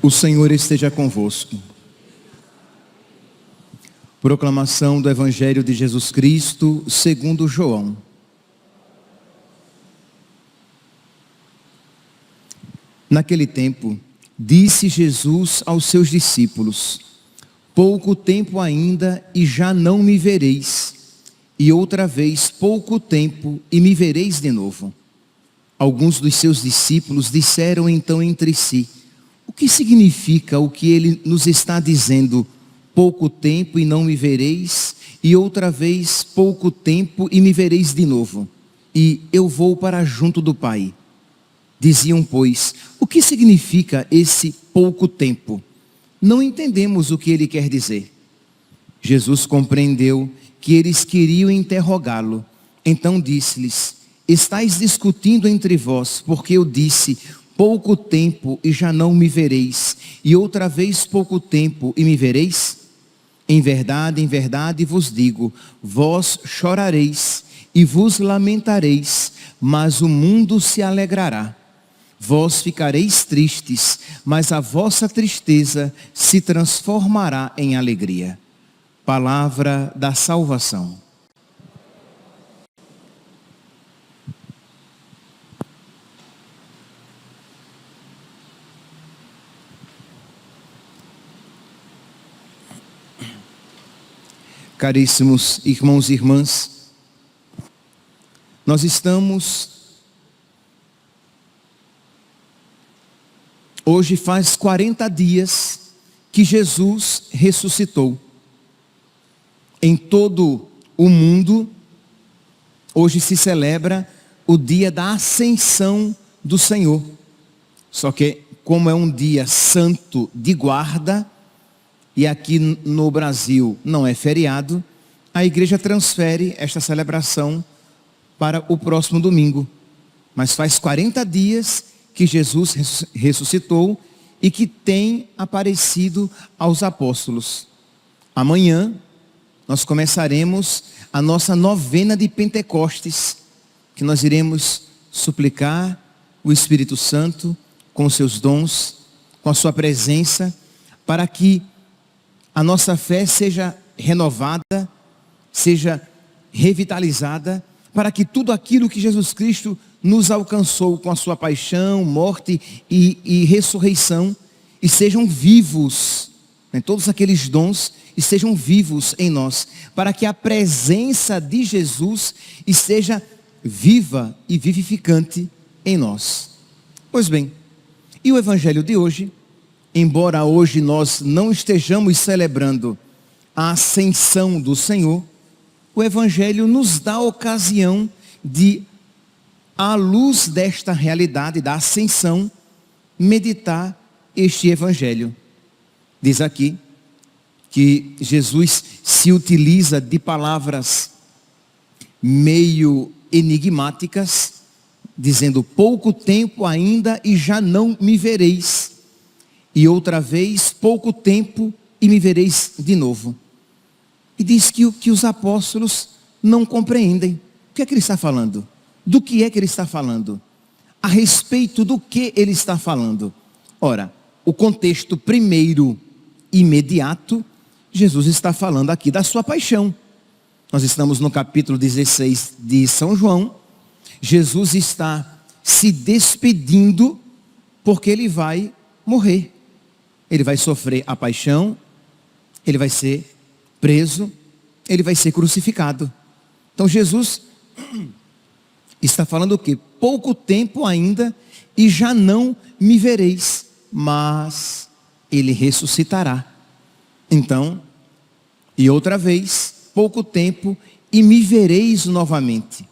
O Senhor esteja convosco. Proclamação do Evangelho de Jesus Cristo segundo João. Naquele tempo, disse Jesus aos seus discípulos: pouco tempo ainda e já não me vereis, e outra vez pouco tempo e me vereis de novo. Alguns dos seus discípulos disseram então entre si: o que significa o que ele nos está dizendo? Pouco tempo e não me vereis, e outra vez pouco tempo e me vereis de novo, e eu vou para junto do Pai. Diziam, pois, o que significa esse pouco tempo? Não entendemos o que ele quer dizer. Jesus compreendeu que eles queriam interrogá-lo, então disse-lhes: estáis discutindo entre vós, porque eu disse: pouco tempo e já não me vereis, e outra vez pouco tempo e me vereis? Em verdade vos digo, vós chorareis e vos lamentareis, mas o mundo se alegrará. Vós ficareis tristes, mas a vossa tristeza se transformará em alegria. Palavra da salvação. Caríssimos irmãos e irmãs, nós estamos, hoje faz 40 dias que Jesus ressuscitou. Em todo o mundo, hoje se celebra o dia da Ascensão do Senhor. Só que, como é um dia santo de guarda, e aqui no Brasil não é feriado, a igreja transfere esta celebração para o próximo domingo. Mas faz 40 dias que Jesus ressuscitou e que tem aparecido aos apóstolos. Amanhã nós começaremos a nossa novena de Pentecostes, que nós iremos suplicar o Espírito Santo com os seus dons, com a sua presença, para que a nossa fé seja renovada, seja revitalizada, para que tudo aquilo que Jesus Cristo nos alcançou com a sua paixão, morte e ressurreição, e sejam vivos, né, todos aqueles dons, e sejam vivos em nós, para que a presença de Jesus esteja viva e vivificante em nós. Pois bem, e o Evangelho de hoje, embora hoje nós não estejamos celebrando a ascensão do Senhor, o Evangelho nos dá a ocasião de, à luz desta realidade da ascensão, meditar este Evangelho. Diz aqui que Jesus se utiliza de palavras meio enigmáticas, dizendo: pouco tempo ainda e já não me vereis. E outra vez, pouco tempo e me vereis de novo. E diz que os apóstolos não compreendem. O que é que ele está falando? Do que é que ele está falando? A respeito do que ele está falando? Ora, o contexto primeiro, imediato, Jesus está falando aqui da sua paixão. Nós estamos no capítulo 16 de São João. Jesus está se despedindo porque ele vai morrer. Ele vai sofrer a paixão, ele vai ser preso, ele vai ser crucificado. Então Jesus está falando o quê? Pouco tempo ainda e já não me vereis, mas ele ressuscitará. Então, e outra vez, pouco tempo e me vereis novamente.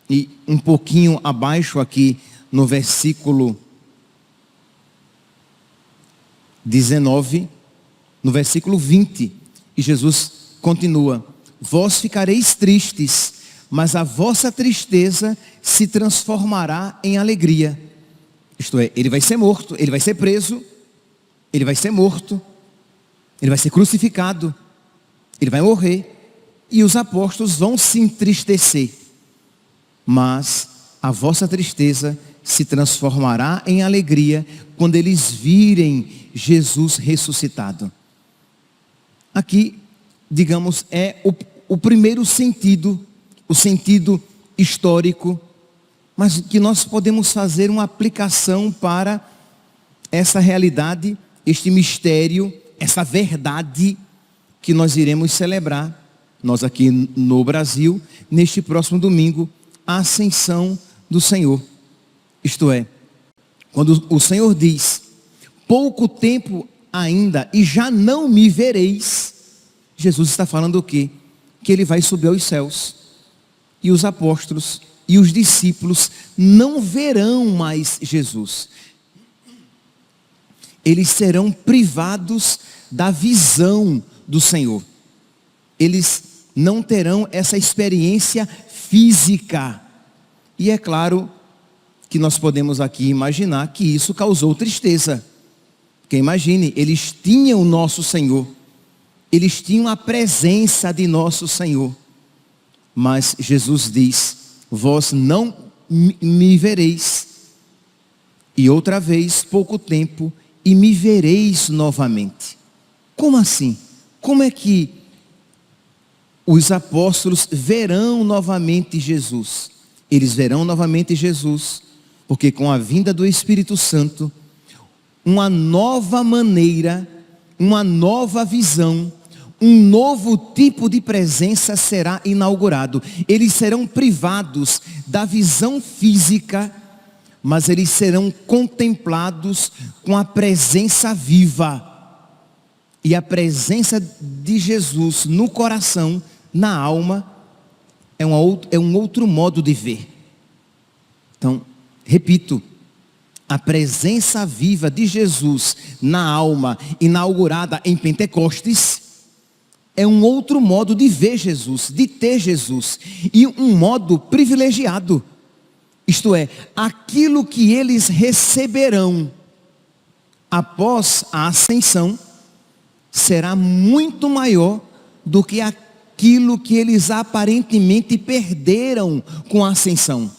E um pouquinho abaixo aqui no versículo 19, no versículo 20, e Jesus continua: vós ficareis tristes, mas a vossa tristeza se transformará em alegria. Isto é, ele vai ser morto, ele vai ser preso, ele vai ser morto, ele vai ser crucificado, ele vai morrer, e os apóstolos vão se entristecer. Mas a vossa tristeza se transformará em alegria quando eles virem Jesus ressuscitado. Aqui, digamos, é o primeiro sentido, o sentido histórico, mas que nós podemos fazer uma aplicação para essa realidade, este mistério, essa verdade que nós iremos celebrar, nós aqui no Brasil, neste próximo domingo, a ascensão do Senhor. Isto é, quando o Senhor diz, pouco tempo ainda e já não me vereis, Jesus está falando o quê? Que ele vai subir aos céus, e os apóstolos e os discípulos não verão mais Jesus. Eles serão privados da visão do Senhor. Eles não terão essa experiência física. E é claro que nós podemos aqui imaginar que isso causou tristeza. Porque imagine, eles tinham o nosso Senhor. Eles tinham a presença de nosso Senhor. Mas Jesus diz, vós não me vereis. E outra vez, pouco tempo, e me vereis novamente. Como assim? Como é que os apóstolos verão novamente Jesus? Eles verão novamente Jesus, porque com a vinda do Espírito Santo, uma nova maneira, uma nova visão, um novo tipo de presença será inaugurado. Eles serão privados da visão física, mas eles serão contemplados com a presença viva. E a presença de Jesus no coração, na alma, é um outro modo de ver. Então, repito, a presença viva de Jesus na alma, inaugurada em Pentecostes, é um outro modo de ver Jesus, de ter Jesus, e um modo privilegiado. Isto é, aquilo que eles receberão após a ascensão será muito maior do que aquilo que eles aparentemente perderam com a ascensão.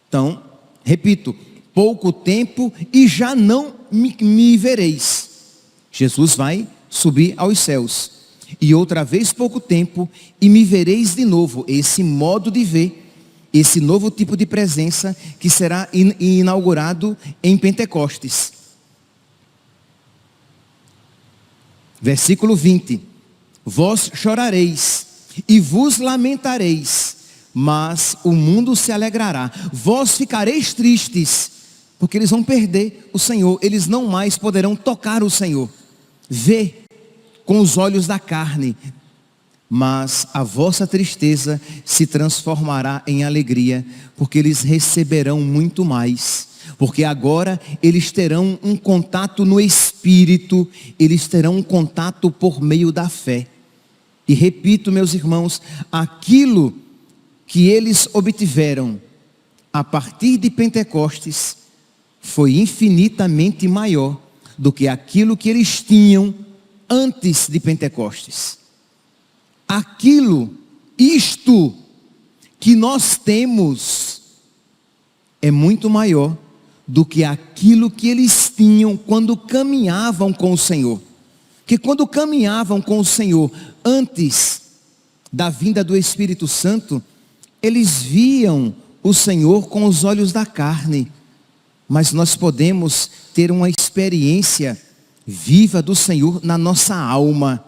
Então, repito, pouco tempo e já não me vereis. Jesus vai subir aos céus. E outra vez pouco tempo e me vereis de novo. Esse modo de ver, esse novo tipo de presença que será inaugurado em Pentecostes. Versículo 20. Vós chorareis e vos lamentareis, mas o mundo se alegrará. Vós ficareis tristes, porque eles vão perder o Senhor. Eles não mais poderão tocar o Senhor, ver com os olhos da carne. Mas a vossa tristeza se transformará em alegria, porque eles receberão muito mais. Porque agora eles terão um contato no Espírito, eles terão um contato por meio da fé. E repito, meus irmãos, aquilo que eles obtiveram a partir de Pentecostes foi infinitamente maior do que aquilo que eles tinham antes de Pentecostes. Isto que nós temos é muito maior do que aquilo que eles tinham quando caminhavam com o Senhor. Que quando caminhavam com o Senhor antes da vinda do Espírito Santo, eles viam o Senhor com os olhos da carne. Mas nós podemos ter uma experiência viva do Senhor na nossa alma.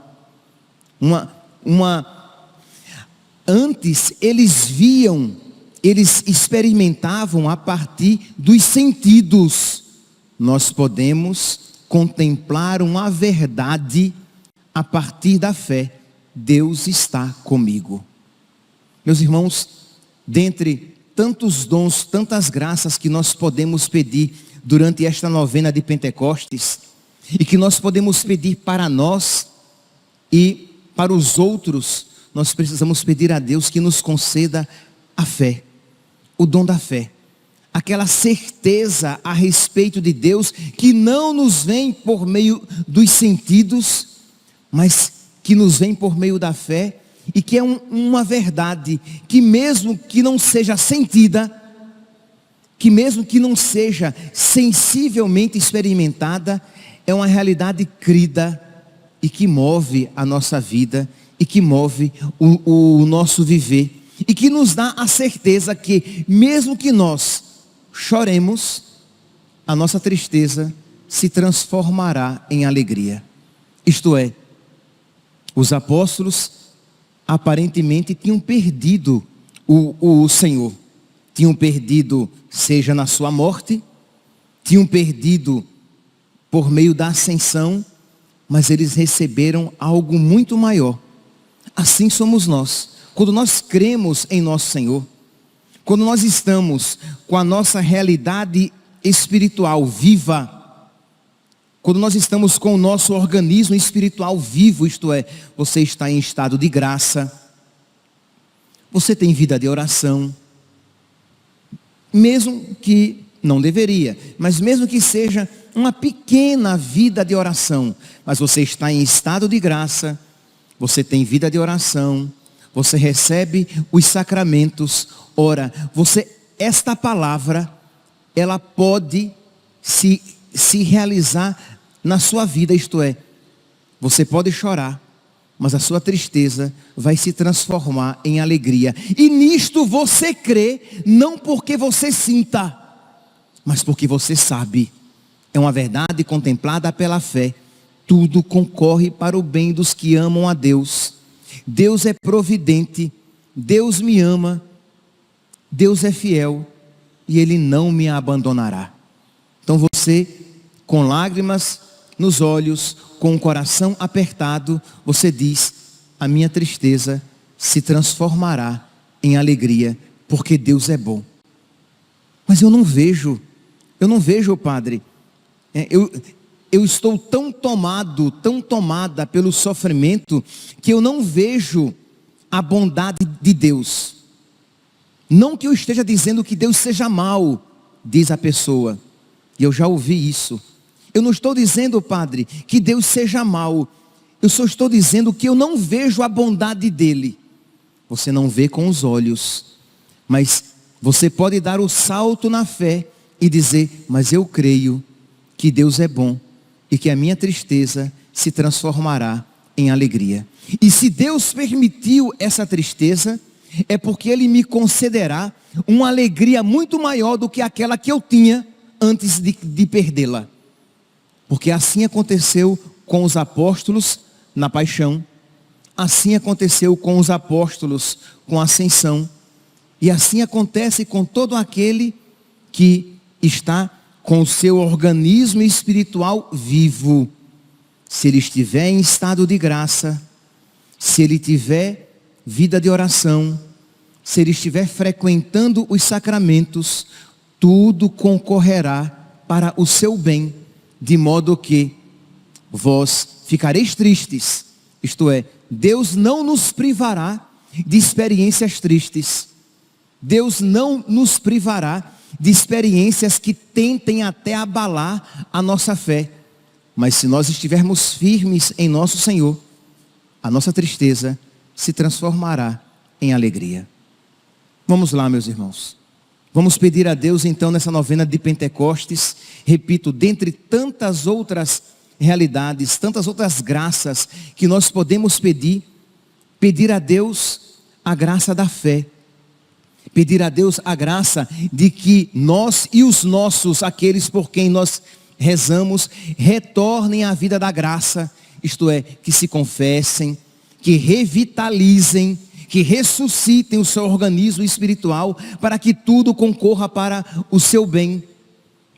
Antes eles viam, eles experimentavam a partir dos sentidos. Nós podemos contemplar uma verdade a partir da fé. Deus está comigo. Meus irmãos, dentre tantos dons, tantas graças que nós podemos pedir durante esta novena de Pentecostes, e que nós podemos pedir para nós e para os outros, nós precisamos pedir a Deus que nos conceda a fé, o dom da fé. aquela certeza a respeito de Deus, que não nos vem por meio dos sentidos, mas que nos vem por meio da fé, e que é uma verdade que mesmo que não seja sentida, que mesmo que não seja sensivelmente experimentada, é uma realidade crida e que move a nossa vida e que move o nosso viver, e que nos dá a certeza que mesmo que nós choremos, a nossa tristeza se transformará em alegria. Isto é, os apóstolos aparentemente tinham perdido o Senhor. Tinham perdido, seja na sua morte, tinham perdido por meio da ascensão, mas eles receberam algo muito maior. Assim somos nós. Quando nós cremos em nosso Senhor, quando nós estamos com a nossa realidade espiritual viva, quando nós estamos com o nosso organismo espiritual vivo, isto é, você está em estado de graça, você tem vida de oração, mesmo que não deveria, mas mesmo que seja uma pequena vida de oração, mas você está em estado de graça, você tem vida de oração, você recebe os sacramentos. Ora, esta palavra, ela pode se realizar na sua vida, isto é, você pode chorar, mas a sua tristeza vai se transformar em alegria. E nisto você crê, não porque você sinta, mas porque você sabe. É uma verdade contemplada pela fé. Tudo concorre para o bem dos que amam a Deus. Deus é providente, Deus me ama, Deus é fiel e Ele não me abandonará. Então você, com lágrimas nos olhos, com o coração apertado, você diz: a minha tristeza se transformará em alegria, porque Deus é bom. Mas eu não vejo, Padre. Eu estou tão tomado, tão tomada pelo sofrimento, que eu não vejo a bondade de Deus. Não que eu esteja dizendo que Deus seja mau, diz a pessoa, e eu já ouvi isso. Eu não estou dizendo, Padre, que Deus seja mau. Eu só estou dizendo que eu não vejo a bondade dEle. Você não vê com os olhos, mas você pode dar o salto na fé e dizer: mas eu creio que Deus é bom e que a minha tristeza se transformará em alegria. E se Deus permitiu essa tristeza, é porque Ele me concederá uma alegria muito maior do que aquela que eu tinha antes de perdê-la. Porque assim aconteceu com os apóstolos na paixão, assim aconteceu com os apóstolos com a ascensão, e assim acontece com todo aquele que está com o seu organismo espiritual vivo. Se ele estiver em estado de graça, se ele tiver vida de oração, se ele estiver frequentando os sacramentos, tudo concorrerá para o seu bem, de modo que vós ficareis tristes, isto é, Deus não nos privará de experiências tristes, Deus não nos privará de experiências que tentem até abalar a nossa fé, mas se nós estivermos firmes em nosso Senhor, a nossa tristeza se transformará em alegria. Vamos lá, meus irmãos. Vamos pedir a Deus então nessa novena de Pentecostes, repito, dentre tantas outras realidades, tantas outras graças que nós podemos pedir a Deus a graça da fé, pedir a Deus a graça de que nós e os nossos, aqueles por quem nós rezamos, retornem à vida da graça, isto é, que se confessem, que revitalizem, que ressuscitem o seu organismo espiritual, para que tudo concorra para o seu bem.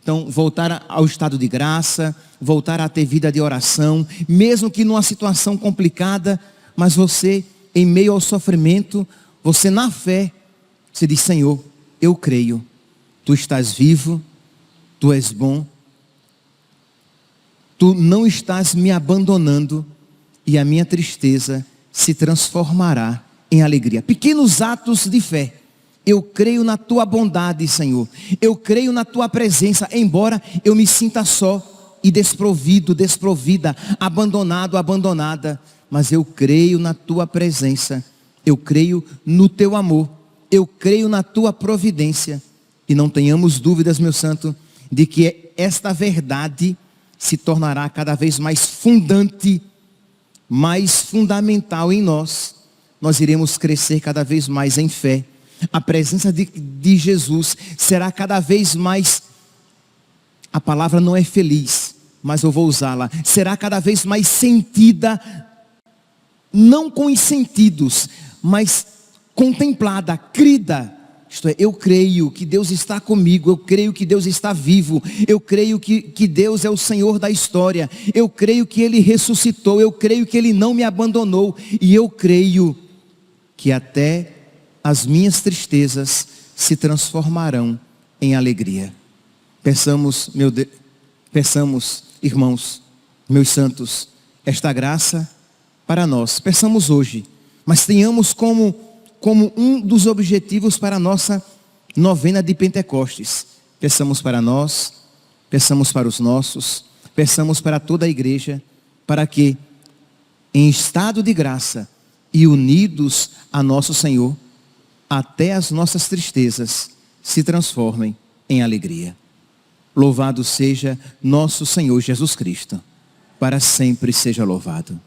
Então, voltar ao estado de graça, voltar a ter vida de oração, mesmo que numa situação complicada, mas você, em meio ao sofrimento, você na fé, você diz: Senhor, eu creio, Tu estás vivo, Tu és bom, Tu não estás me abandonando, e a minha tristeza se transformará em alegria. Pequenos atos de fé Eu creio na tua bondade, Senhor. Eu creio na tua presença, embora eu me sinta só e desprovido, desprovida, abandonado, abandonada. Mas eu creio na tua presença. Eu creio no teu amor. Eu creio na tua providência. E não tenhamos dúvidas, meu santo, de que esta verdade se tornará cada vez mais fundante, mais fundamental em nós. Nós iremos crescer cada vez mais em fé. A presença de Jesus será cada vez mais, a palavra não é feliz, mas eu vou usá-la, será cada vez mais sentida, não com os sentidos, mas contemplada, crida. Isto é, eu creio que Deus está comigo, eu creio que Deus está vivo, eu creio que Deus é o Senhor da história, eu creio que Ele ressuscitou, eu creio que Ele não me abandonou, e eu creio que até as minhas tristezas se transformarão em alegria. Peçamos, peçamos, irmãos, meus santos, esta graça para nós. Peçamos hoje, mas tenhamos como um dos objetivos para a nossa novena de Pentecostes. Peçamos para nós, peçamos para os nossos, peçamos para toda a igreja, para que, em estado de graça e unidos a nosso Senhor, até as nossas tristezas se transformem em alegria. Louvado seja nosso Senhor Jesus Cristo. Para sempre seja louvado.